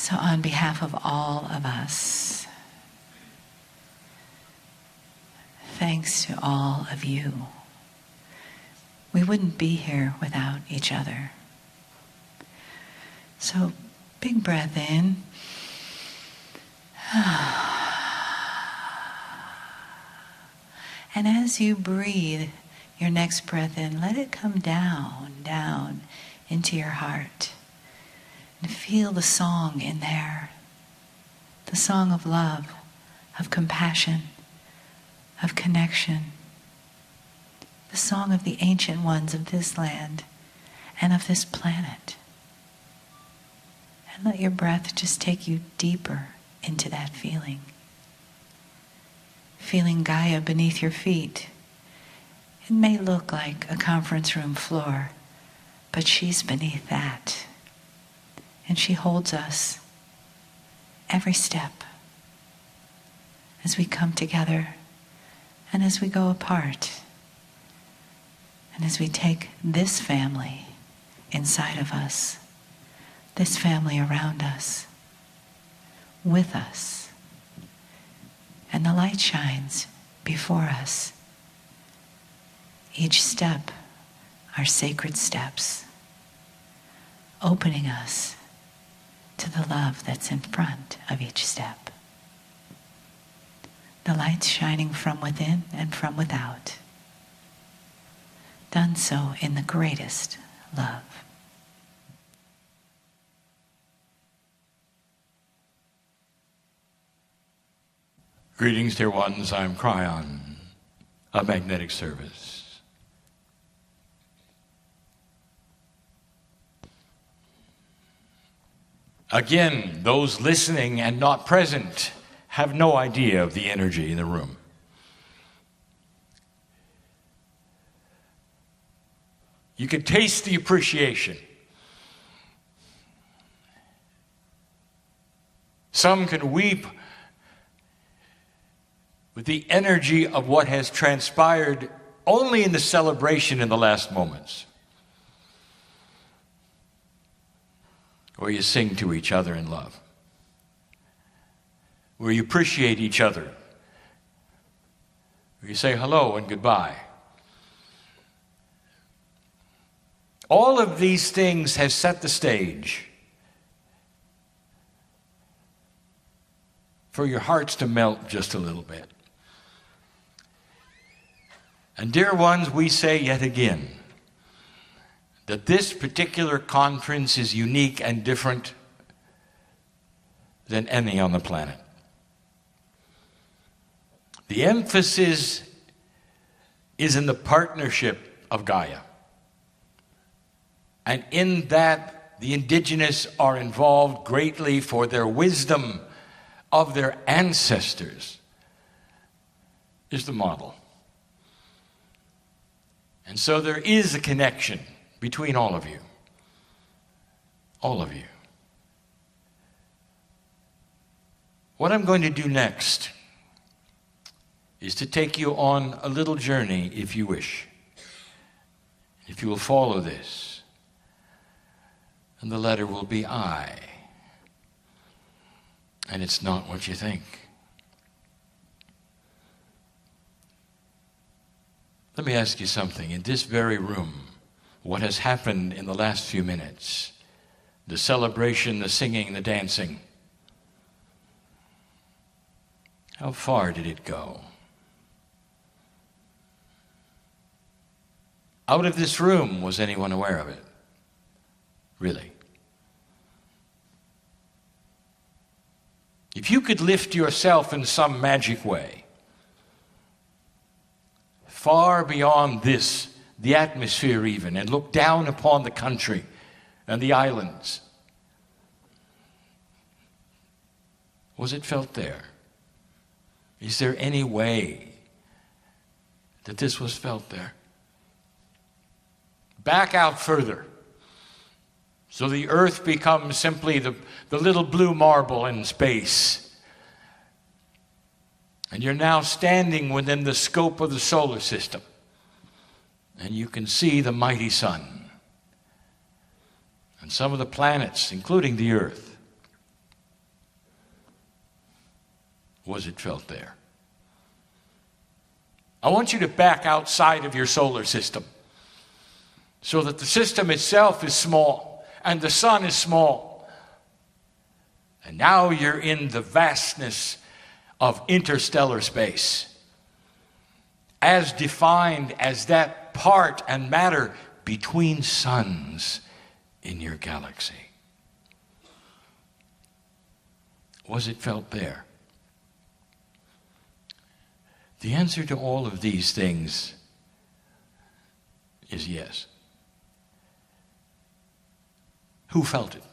So on behalf of all of us, thanks to all of you. We wouldn't be here without each other. So big breath in. And as you breathe your next breath in, let it come down into your heart. And feel the song in there. The song of love, of compassion, of connection. The song of the ancient ones of this land and of this planet. And let your breath just take you deeper into that feeling. Feeling Gaia beneath your feet. It may look like a conference room floor, but she's beneath that. And she holds us every step as we come together and as we go apart. And as we take this family inside of us, this family around us, with us, and the light shines before us. Each step are sacred steps, opening us to the love that's in front of each step. The light's shining from within and from without. Done so in the greatest love. Greetings, dear ones. I'm Kryon of Magnetic Service. Again, those listening and not present have no idea of the energy in the room. You could taste the appreciation. Some can weep with the energy of what has transpired only in the celebration in the last moments. Where you sing to each other in love. Where you appreciate each other. Where you say hello and goodbye. All of these things have set the stage for your hearts to melt just a little bit. And dear ones, we say yet again that this particular conference is unique and different than any on the planet. The emphasis is in the partnership of Gaia. And in that, the indigenous are involved greatly for their wisdom of their ancestors is the model. And so there is a connection between all of you. All of you. What I'm going to do next is to take you on a little journey, if you wish. If you will follow this. And the letter will be I. And it's not what you think. Let me ask you something. In this very room, what has happened in the last few minutes, the celebration, the singing, the dancing, how far did it go? Out of this room, was anyone aware of it? Really? If you could lift yourself in some magic way, far beyond this, the atmosphere even, and look down upon the country and the islands, was it felt there? Is there any way that this was felt there? Back out further. So the earth becomes simply the little blue marble in space. And you're now standing within the scope of the solar system. And you can see the mighty sun. And some of the planets, including the earth. was it felt there? I want you to back outside of your solar system so that the system itself is small and the sun is small. And now you're in the vastness of interstellar space, as defined as that part and matter between suns in your galaxy. Was it felt there? The answer to all of these things is yes. Who felt it?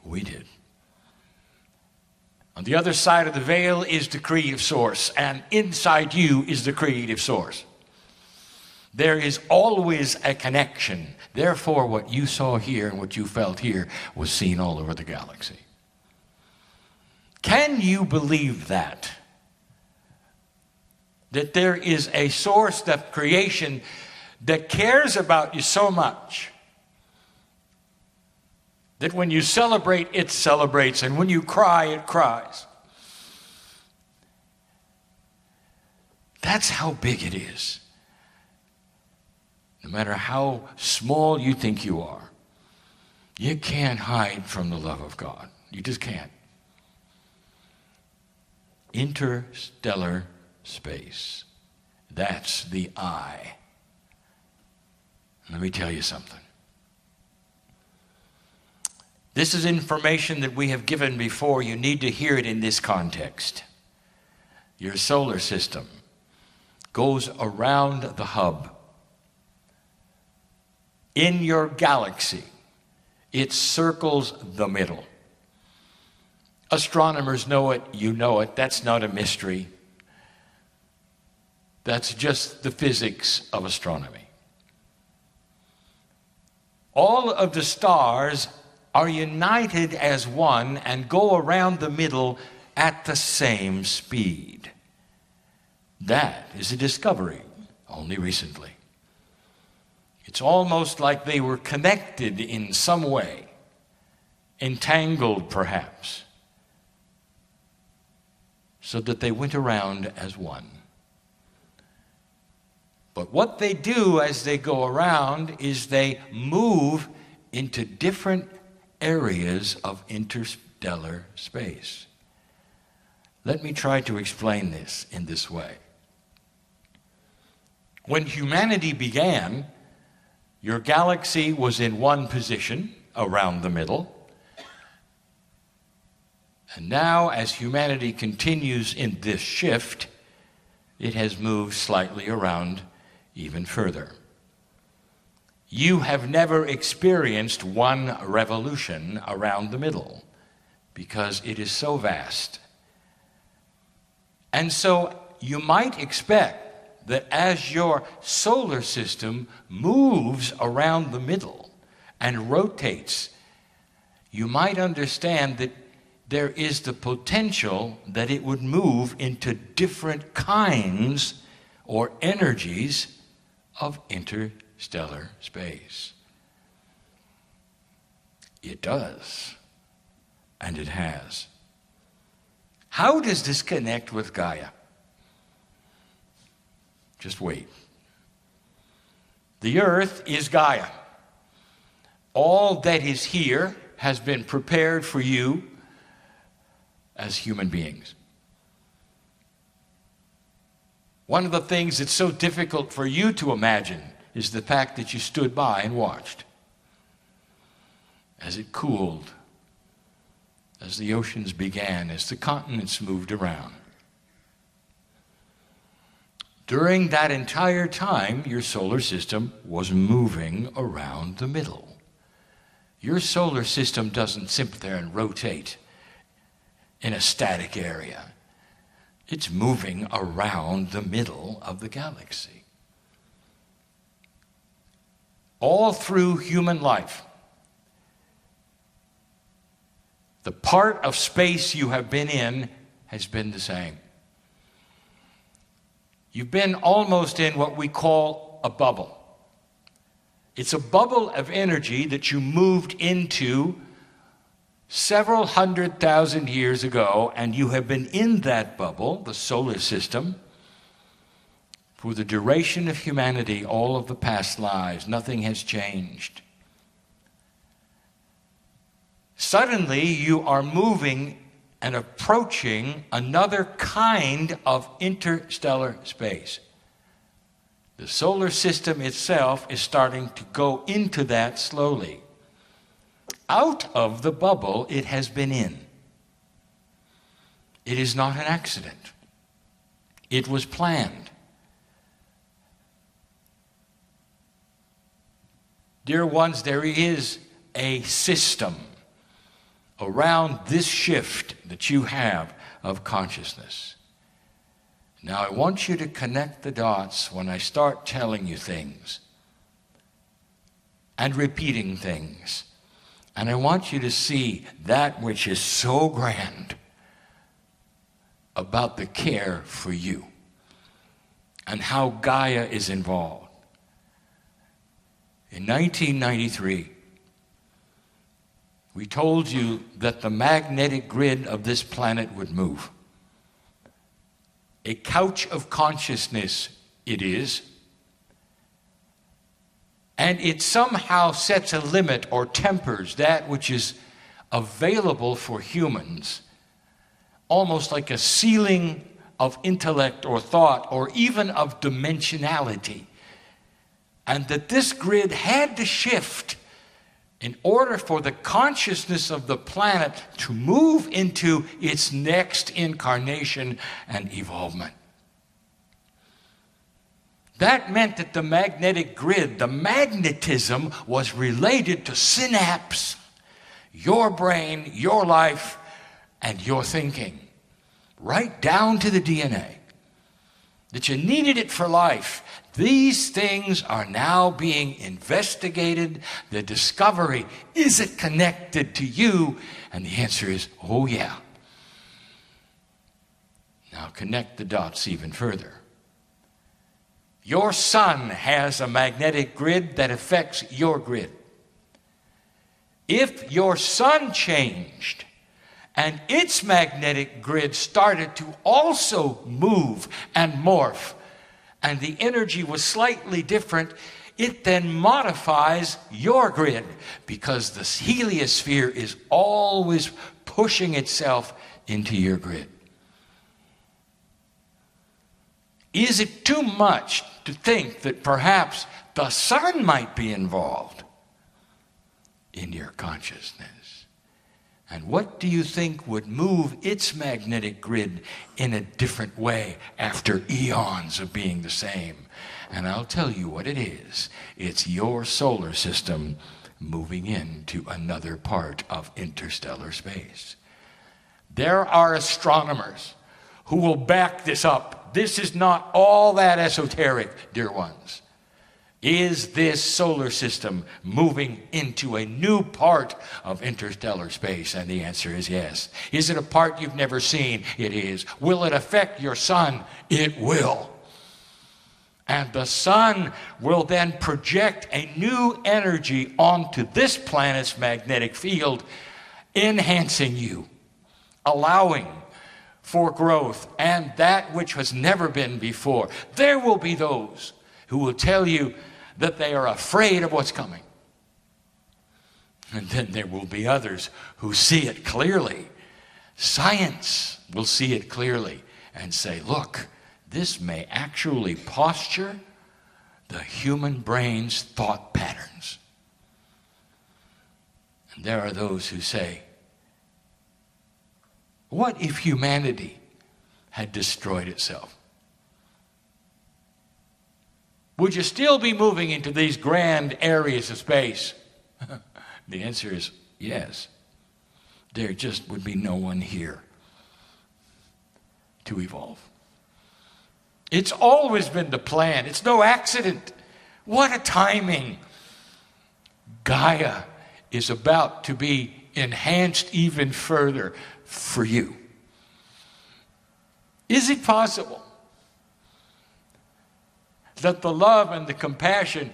We did. On the other side of the veil is the creative source, and inside you is the creative source. There is always a connection. Therefore, what you saw here and what you felt here was seen all over the galaxy. Can you believe that? That there is a source of creation that cares about you so much that when you celebrate, it celebrates, and when you cry, it cries. That's how big it is. No matter how small you think you are, you can't hide from the love of God. You just can't. Interstellar space. That's the I. Let me tell you something. This is information that we have given before. You need to hear it in this context. Your solar system goes around the hub. In your galaxy, it circles the middle. Astronomers know it, you know it. That's not a mystery. That's just the physics of astronomy. All of the stars are united as one and go around the middle at the same speed. That is a discovery only recently. It's almost like they were connected in some way, entangled perhaps, so that they went around as one. But what they do as they go around is they move into different areas of interstellar space. Let me try to explain this in this way. When humanity began, your galaxy was in one position around the middle. And now, as humanity continues in this shift, it has moved slightly around even further. You have never experienced one revolution around the middle because it is so vast. And so you might expect that as your solar system moves around the middle and rotates, you might understand that there is the potential that it would move into different kinds or energies of interstellar space. It does, and it has. How does this connect with Gaia? Just wait. The earth is Gaia. All that is here has been prepared for you as human beings. One of the things that's so difficult for you to imagine is the fact that you stood by and watched as it cooled, as the oceans began, as the continents moved around. During that entire time, your solar system was moving around the middle. Your solar system doesn't sit there and rotate in a static area. It's moving around the middle of the galaxy. All through human life, the part of space you have been in has been the same. You've been almost in what we call a bubble. It's a bubble of energy that you moved into several 100,000 years ago, and you have been in that bubble, the solar system, for the duration of humanity, all of the past lives. Nothing has changed. Suddenly, you are moving and approaching another kind of interstellar space. The solar system itself is starting to go into that slowly. Out of the bubble it has been in. It is not an accident. It was planned. Dear ones, there is a system around this shift that you have of consciousness. Now I want you to connect the dots when I start telling you things and repeating things. And I want you to see that which is so grand about the care for you and how Gaia is involved. In 1993, we told you that the magnetic grid of this planet would move. A couch of consciousness it is, and it somehow sets a limit or tempers that which is available for humans, almost like a ceiling of intellect or thought or even of dimensionality. And that this grid had to shift in order for the consciousness of the planet to move into its next incarnation and evolvement. That meant that the magnetic grid, the magnetism, was related to synapse, your brain, your life, and your thinking, right down to the DNA. That you needed it for life. These things are now being investigated. The discovery, is it connected to you? And the answer is, oh yeah. Now connect the dots even further. Your sun has a magnetic grid that affects your grid. If your sun changed and its magnetic grid started to also move and morph, and the energy was slightly different, it then modifies your grid, because the heliosphere is always pushing itself into your grid. Is it too much to think that perhaps the sun might be involved in your consciousness? And what do you think would move its magnetic grid in a different way after eons of being the same? And I'll tell you what it is. It's your solar system moving into another part of interstellar space. There are astronomers who will back this up. This is not all that esoteric, dear ones. Is this solar system moving into a new part of interstellar space? And the answer is yes. Is it a part you've never seen? It is. Will it affect your sun? It will. And the sun will then project a new energy onto this planet's magnetic field, enhancing you, allowing for growth and that which has never been before. There will be those who will tell you that they are afraid of what's coming. And then there will be others who see it clearly. Science will see it clearly and say, look, this may actually posture the human brain's thought patterns. And there are those who say, what if humanity had destroyed itself? Would you still be moving into these grand areas of space? The answer is yes. There just would be no one here to evolve. It's always been the plan. It's no accident. What a timing. Gaia is about to be enhanced even further for you. Is it possible that the love and the compassion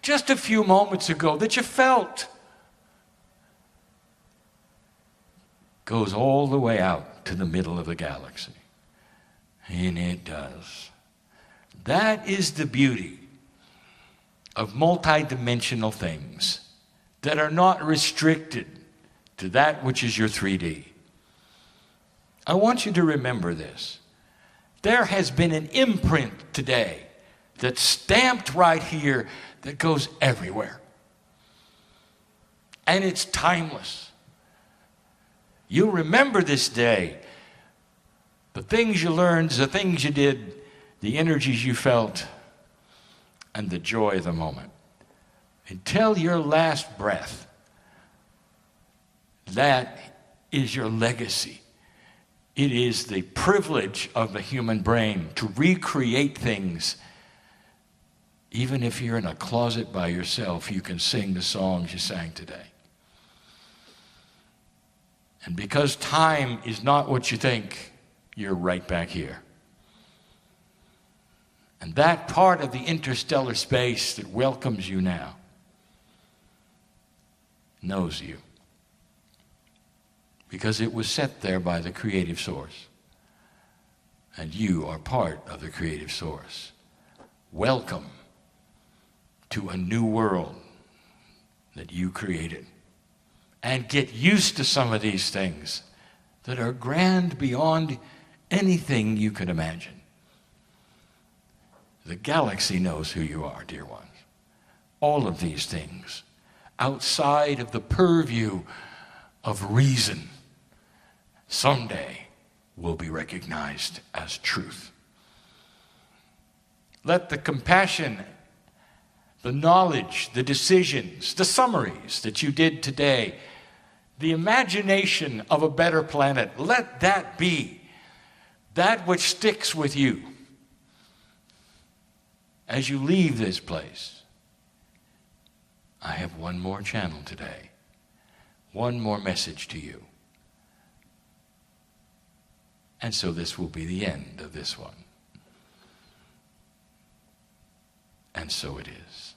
just a few moments ago that you felt goes all the way out to the middle of the galaxy. And it does. That is the beauty of multidimensional things that are not restricted to that which is your 3D. I want you to remember this. There has been an imprint today that's stamped right here that goes everywhere. And it's timeless. You'll remember this day. The things you learned, the things you did, the energies you felt, and the joy of the moment. Until your last breath, that is your legacy. It is the privilege of the human brain to recreate things. Even if you're in a closet by yourself, you can sing the songs you sang today. And because time is not what you think, you're right back here. And that part of the interstellar space that welcomes you now knows you. Because it was set there by the creative source. And you are part of the creative source. Welcome to a new world that you created. And get used to some of these things that are grand beyond anything you could imagine. The galaxy knows who you are, dear ones. All of these things, outside of the purview of reason, someday will be recognized as truth. Let the compassion, the knowledge, the decisions, the summaries that you did today, the imagination of a better planet, let that be that which sticks with you as you leave this place. I have one more channel today, one more message to you. And so this will be the end of this one. And so it is.